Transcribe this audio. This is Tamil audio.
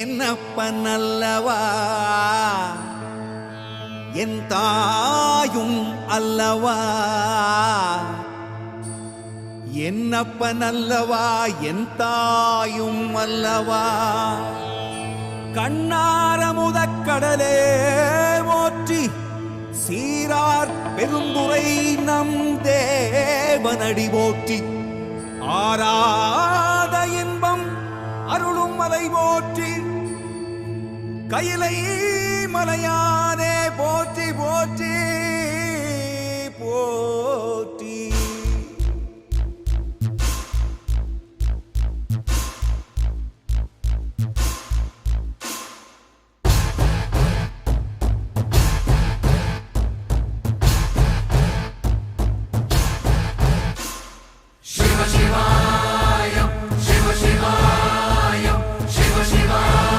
என்னப்பன் அல்லவா என் தாயும் அல்லவா என்னப்பன் அல்லவா என் தாயும் அல்லவா கண்ணார முதக்கடலே போற்றி சீரார் பெருந்துரை நம் தேவனடி போற்றி ஆராத இன்பம் அருளும் மலை போற்றி கையிலை மலையானே போற்றி போற்றி போ